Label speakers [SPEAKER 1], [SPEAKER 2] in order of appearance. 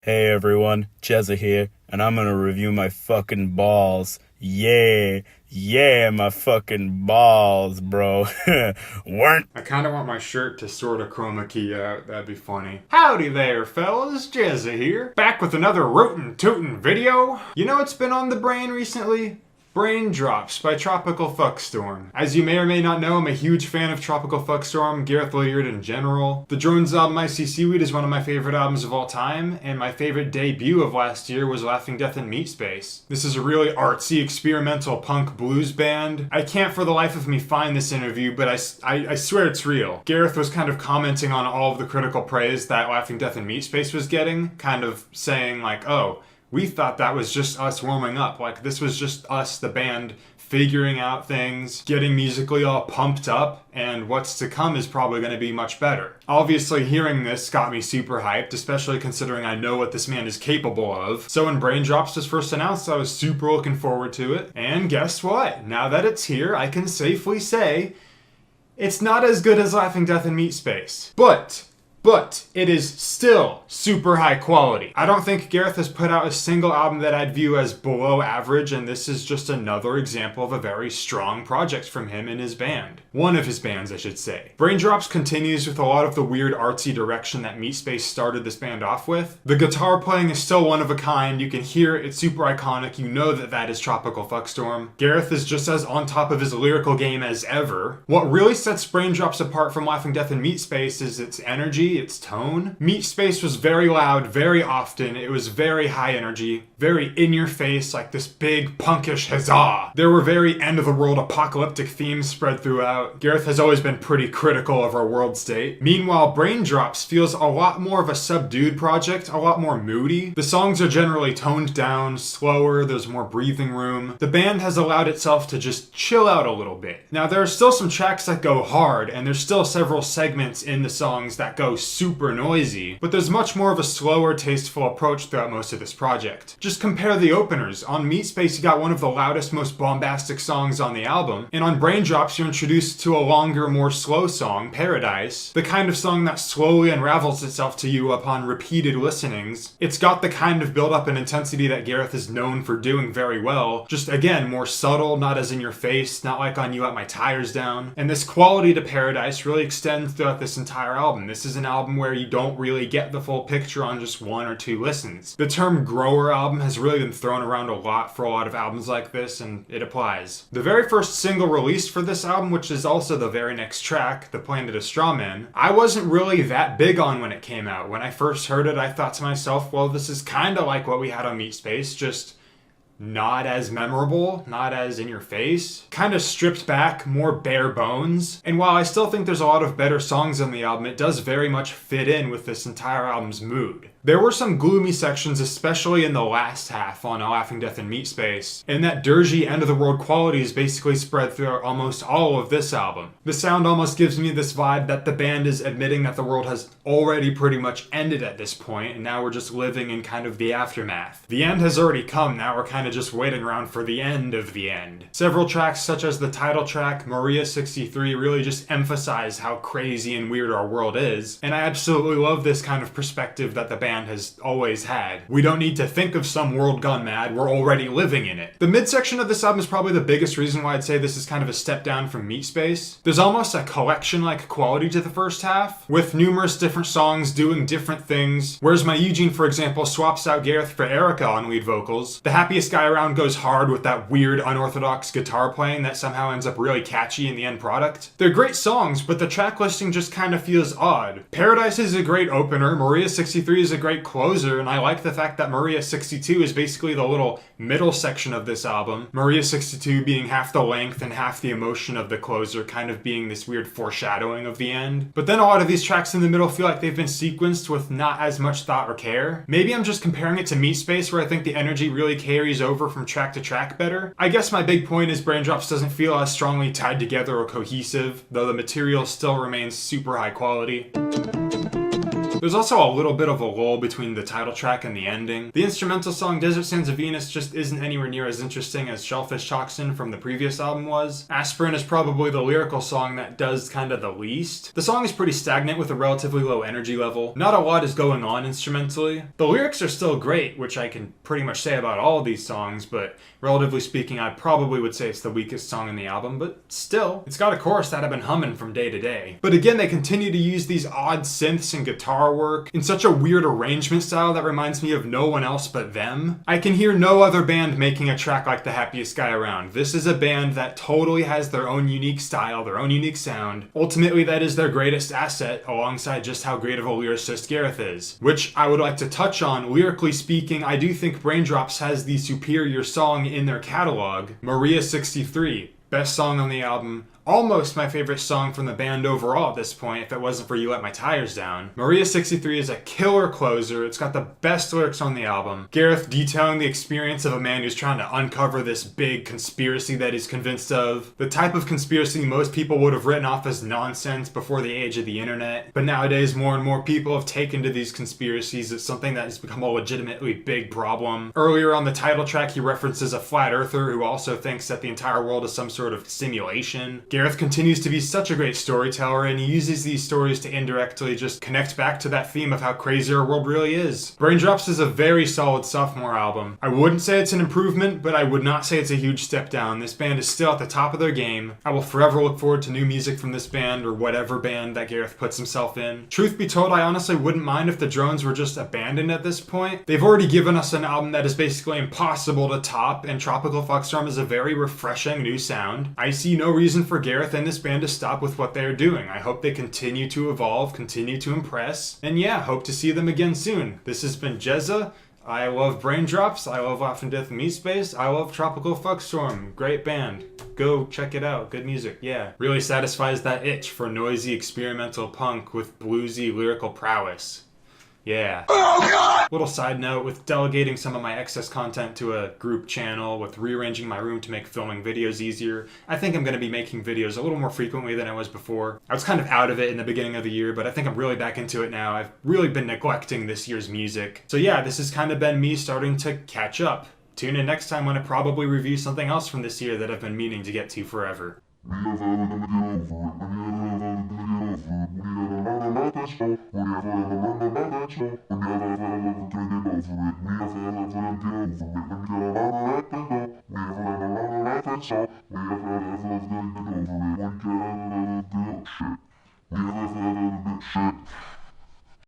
[SPEAKER 1] Hey everyone, Jezza here, and I'm gonna review my fucking balls. Yeah, yeah, my fucking balls, bro. Weren't.
[SPEAKER 2] I kind of want my shirt to sort of chroma key out. That'd be funny. Howdy there, fellas. Jezza here. Back with another rootin' tootin' video. You know what's been on the brain recently? Braindrops by Tropical Fuckstorm. As you may or may not know, I'm a huge fan of Tropical Fuckstorm, Gareth in general. The Drones album Icy Seaweed is one of my favorite albums of all time, and my favorite debut of last year was Laughing Death in Meat Space. This is a really artsy, experimental punk blues band. I can't for the life of me find this interview, but I swear it's real. Gareth was kind of commenting on all of the critical praise that Laughing Death in Meat Space was getting, kind of saying like, oh, we thought that was just us warming up. Like, this was just us, the band, figuring out things, getting musically all pumped up, and what's to come is probably going to be much better. Obviously, hearing this got me super hyped, especially considering I know what this man is capable of. So when Braindrops was first announced, I was super looking forward to it. And guess what? Now that it's here, I can safely say it's not as good as Laughing Death in Meat Space. But it is still super high quality. I don't think Gareth has put out a single album that I'd view as below average, and this is just another example of a very strong project from him and his band. One of his bands, I should say. Braindrops continues with a lot of the weird artsy direction that Meat Space started this band off with. The guitar playing is still one of a kind. You can hear it, it's super iconic. You know that that is Tropical Fuckstorm. Gareth is just as on top of his lyrical game as ever. What really sets Braindrops apart from Laughing Death in Meat Space is its energy, its tone. Meat Space was very loud, very often. It was very high energy, very in your face, like this big punkish huzzah. There were very end of the world apocalyptic themes spread throughout. Gareth has always been pretty critical of our world state. Meanwhile, Braindrops feels a lot more of a subdued project, a lot more moody. The songs are generally toned down, slower, there's more breathing room. The band has allowed itself to just chill out a little bit. Now, there are still some tracks that go hard, and there's still several segments in the songs that go super noisy, but there's much more of a slower, tasteful approach throughout most of this project. Just compare the openers. On Meat Space, you got one of the loudest, most bombastic songs on the album, and on Braindrops, you're introduced to a longer, more slow song, Paradise, the kind of song that slowly unravels itself to you upon repeated listenings. It's got the kind of build-up and intensity that Gareth is known for doing very well, just again, more subtle, not as in your face, not like on You Let My Tires Down, and this quality to Paradise really extends throughout this entire album. This is an album where you don't really get the full picture on just one or two listens. The term grower album has really been thrown around a lot for a lot of albums like this, and it applies. The very first single released for this album, which is also the very next track, The Planet of Straw Men, I wasn't really that big on when it came out. When I first heard it, I thought to myself, well, this is kind of like what we had on Meat Space, just not as memorable, not as in your face, kind of stripped back, more bare bones. And while I still think there's a lot of better songs on the album, it does very much fit in with this entire album's mood. There were some gloomy sections, especially in the last half on Laughing Death in Meat Space, and that dirgy end-of-the-world quality is basically spread through almost all of this album. The sound almost gives me this vibe that the band is admitting that the world has already pretty much ended at this point, and now we're just living in kind of the aftermath. The end has already come, now we're kind of just waiting around for the end of the end. Several tracks, such as the title track, Maria 63, really just emphasize how crazy and weird our world is, and I absolutely love this kind of perspective that the band has always had. We don't need to think of some world gone mad, we're already living in it. The midsection of this album is probably the biggest reason why I'd say this is kind of a step down from Meat Space. There's almost a collection-like quality to the first half, with numerous different songs doing different things. Whereas My Eugene, for example, swaps out Gareth for Erica on lead vocals. The Happiest Guy Around goes hard with that weird, unorthodox guitar playing that somehow ends up really catchy in the end product. They're great songs, but the track listing just kind of feels odd. Paradise is a great opener, Maria 63 is a great closer, and I like the fact that Maria 62 is basically the little middle section of this album. Maria 62 being half the length and half the emotion of the closer, kind of being this weird foreshadowing of the end. But then a lot of these tracks in the middle feel like they've been sequenced with not as much thought or care. Maybe I'm just comparing it to Meat Space, where I think the energy really carries over from track to track better. I guess my big point is Braindrops doesn't feel as strongly tied together or cohesive, though the material still remains super high quality. There's also a little bit of a lull between the title track and the ending. The instrumental song Desert Sands of Venus just isn't anywhere near as interesting as Shellfish Toxin from the previous album was. Aspirin is probably the lyrical song that does kind of the least. The song is pretty stagnant with a relatively low energy level. Not a lot is going on instrumentally. The lyrics are still great, which I can pretty much say about all of these songs, but relatively speaking, I probably would say it's the weakest song in the album, but still, it's got a chorus that I've been humming from day to day. But again, they continue to use these odd synths and guitar work in such a weird arrangement style that reminds me of no one else but them. I can hear no other band making a track like The Happiest Guy Around. This is a band that totally has their own unique style, their own unique sound. Ultimately, that is their greatest asset, alongside just how great of a lyricist Gareth is. Which I would like to touch on. Lyrically speaking, I do think Braindrops has the superior song in their catalog, Maria 63. Best song on the album. Almost my favorite song from the band overall at this point, if it wasn't for You Let My Tires Down. Maria 63 is a killer closer. It's got the best lyrics on the album. Gareth detailing the experience of a man who's trying to uncover this big conspiracy that he's convinced of. The type of conspiracy most people would have written off as nonsense before the age of the internet. But nowadays, more and more people have taken to these conspiracies as something that has become a legitimately big problem. Earlier on the title track, he references a flat earther who also thinks that the entire world is some sort of simulation. Gareth continues to be such a great storyteller, and he uses these stories to indirectly just connect back to that theme of how crazy our world really is. Braindrops is a very solid sophomore album. I wouldn't say it's an improvement, but I would not say it's a huge step down. This band is still at the top of their game. I will forever look forward to new music from this band, or whatever band that Gareth puts himself in. Truth be told, I honestly wouldn't mind if the drones were just abandoned at this point. They've already given us an album that is basically impossible to top, and Tropical Fuckstorm is a very refreshing new sound. I see no reason for Gareth and this band to stop with what they're doing. I hope they continue to evolve, continue to impress, and yeah, hope to see them again soon. This has been Jezza. I love Braindrops, I love Off and Death Meat Space, I love Tropical Fuckstorm. Great band. Go check it out. Good music, yeah. Really satisfies that itch for noisy experimental punk with bluesy lyrical prowess. Yeah. Oh God! Little side note, with delegating some of my excess content to a group channel, with rearranging my room to make filming videos easier, I think I'm going to be making videos a little more frequently than I was before. I was kind of out of it in the beginning of the year, but I think I'm really back into it now. I've really been neglecting this year's music. So yeah, this has kind of been me starting to catch up. Tune in next time when I probably review something else from this year that I've been meaning to get to forever.
[SPEAKER 3] Shit.